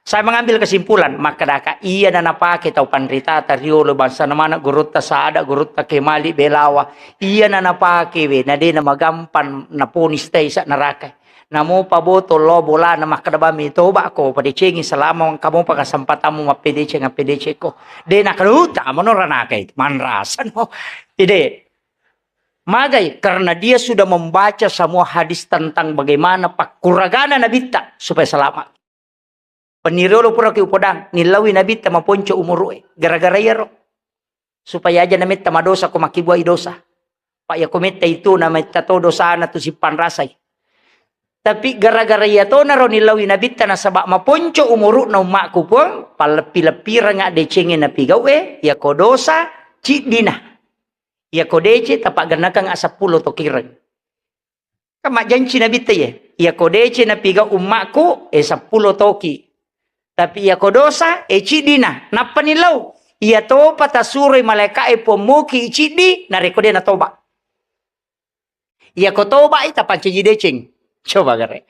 Saya mengambil kesimpulan, maka daka iya na napake tau panrita tariolo bangsa namana gurutta saada gurutta kemali belawa iya na napake we na de na magampan na punis tay sa naraka. Namo paboto lo bola na makadabami toba ko padicengi selama kamu pagkasampatan mo mapedece nga pedece ko. De nakaruta mo no ranakay manrasan mo. Ide magay karena dia sudah membaca semua hadis tentang bagaimana pakuragana nabita supaya selamat. Penirolo pura ki upodang nilawi nabita maponco umurue gara-gara yero supaya aja namit tamadosa ko makibuay dosa. Pa ya komita itu namit tato dosa na to si panrasay. Tapi gara-gara ya to naro nilawi nabita na sabak maponco umuru na umakku pun palapi-lapira nga decenge na pigawe ya ko dosa cidina. Ya ko dece tapak ganaka nga 10 to kirang. Kama janji nabita ya ko dece na pigaw umakku 10 toki. Tapi ia kodosa cidina napanilaw ia to patasuri malaka pomoki cidi narekode na toba ia ko toba ita panci decing coba gare